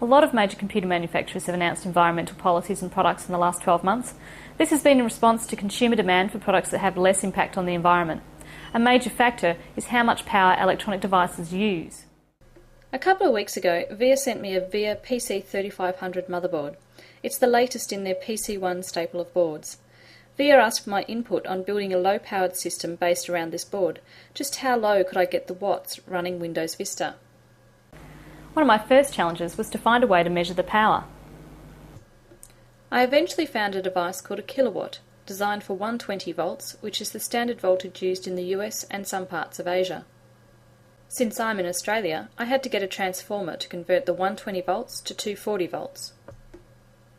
A lot of major computer manufacturers have announced environmental policies and products in the last 12 months. This has been in response to consumer demand for products that have less impact on the environment. A major factor is how much power electronic devices use. A couple of weeks ago, VIA sent me a VIA PC3500 motherboard. It's the latest in their PC1 staple of boards. VIA asked for my input on building a low-powered system based around this board. Just how low could I get the watts running Windows Vista? One of my first challenges was to find a way to measure the power. I eventually found a device called a kilowatt, designed for 120 volts, which is the standard voltage used in the US and some parts of Asia. Since I'm in Australia, I had to get a transformer to convert the 120 volts to 240 volts.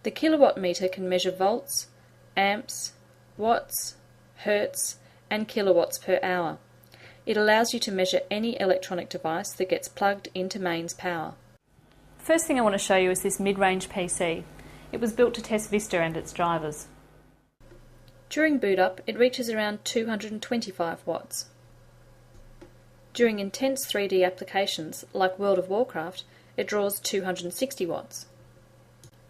The kilowatt meter can measure volts, amps, watts, hertz, and kilowatts per hour. It allows you to measure any electronic device that gets plugged into mains power. The first thing I want to show you is this mid-range PC. It was built to test Vista and its drivers. During boot up, it reaches around 225 watts. During intense 3D applications, like World of Warcraft, it draws 260 watts.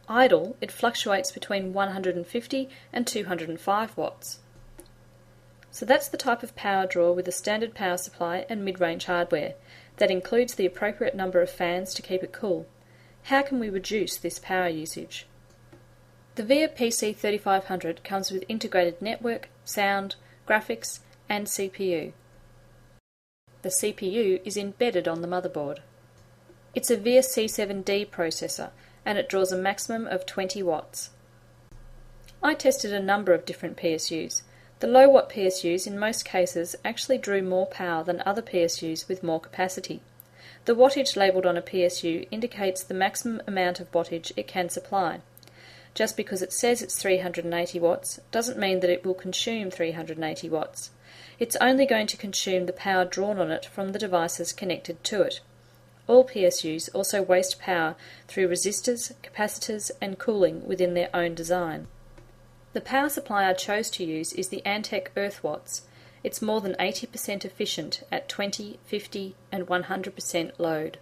Idle, it fluctuates between 150 and 205 watts. So that's the type of power draw with a standard power supply and mid-range hardware. That includes the appropriate number of fans to keep it cool. How can we reduce this power usage? The VIA PC3500 comes with integrated network, sound, graphics, and CPU. The CPU is embedded on the motherboard. It's a VIA C7D processor, and it draws a maximum of 20 watts. I tested a number of different PSUs. The low-watt PSUs in most cases actually drew more power than other PSUs with more capacity. The wattage labelled on a PSU indicates the maximum amount of wattage it can supply. Just because it says it's 380 watts doesn't mean that it will consume 380 watts. It's only going to consume the power drawn on it from the devices connected to it. All PSUs also waste power through resistors, capacitors, and cooling within their own design. The power supply I chose to use is the Antec EarthWatts. It's more than 80% efficient at 20, 50 and 100% load.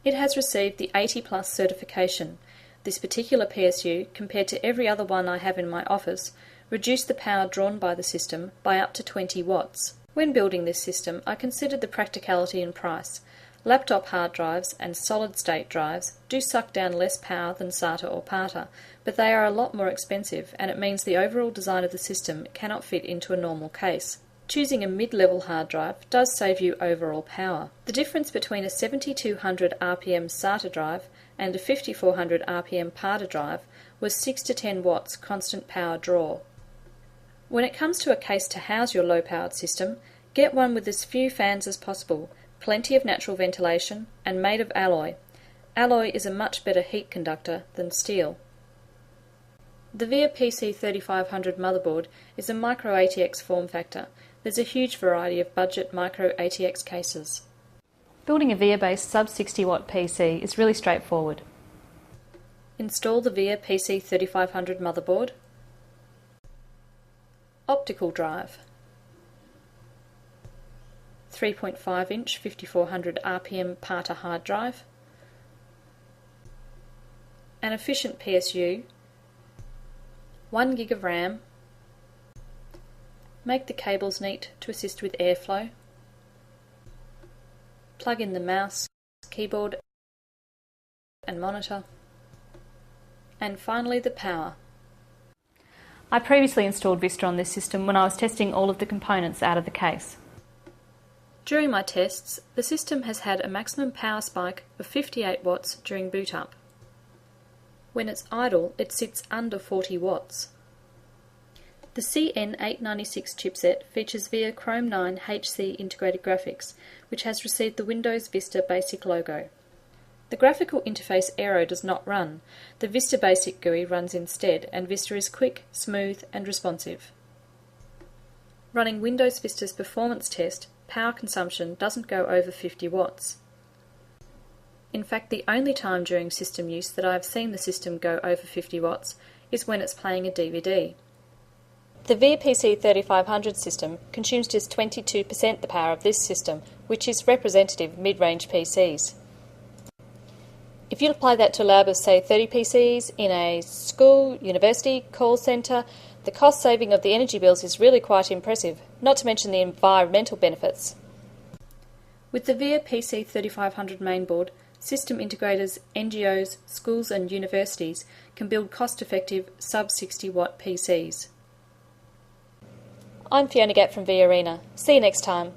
It has received the 80+ certification. This particular PSU, compared to every other one I have in my office, reduced the power drawn by the system by up to 20 watts. When building this system, I considered the practicality and price. Laptop hard drives and solid-state drives do suck down less power than SATA or PATA, but they are a lot more expensive, and it means the overall design of the system cannot fit into a normal case. Choosing a mid-level hard drive does save you overall power. The difference between a 7200 RPM SATA drive and a 5400 RPM PATA drive was 6 to 10 watts constant power draw. When it comes to a case to house your low-powered system, get one with as few fans as possible, plenty of natural ventilation, and made of alloy. Alloy is a much better heat conductor than steel. The VIA PC3500 motherboard is a micro ATX form factor. There's a huge variety of budget micro ATX cases. Building a VIA-based sub-60 watt PC is really straightforward. Install the VIA PC3500 motherboard. Optical drive. 3.5-inch 5400 RPM PATA hard drive. An efficient PSU. 1 gig of RAM. Make the cables neat to assist with airflow. Plug in the mouse, keyboard and monitor. And finally the power. I previously installed Vista on this system when I was testing all of the components out of the case. During my tests, the system has had a maximum power spike of 58 watts during boot up. When it's idle, it sits under 40 watts. The CN896 chipset features VIA Chrome 9 HC integrated graphics, which has received the Windows Vista Basic logo. The graphical interface Aero does not run. The Vista Basic GUI runs instead, and Vista is quick, smooth and responsive. Running Windows Vista's performance test, power consumption doesn't go over 50 watts. In fact, the only time during system use that I have seen the system go over 50 watts is when it's playing a DVD. The VIA PC3500 system consumes just 22% the power of this system, which is representative mid-range PCs. If you apply that to a lab of, say, 30 PCs in a school, university, call centre, the cost saving of the energy bills is really quite impressive, not to mention the environmental benefits. With the VIA PC 3500 mainboard, system integrators, NGOs, schools and universities can build cost-effective sub-60 watt PCs. I'm Fiona Gatt from VIA Arena. See you next time.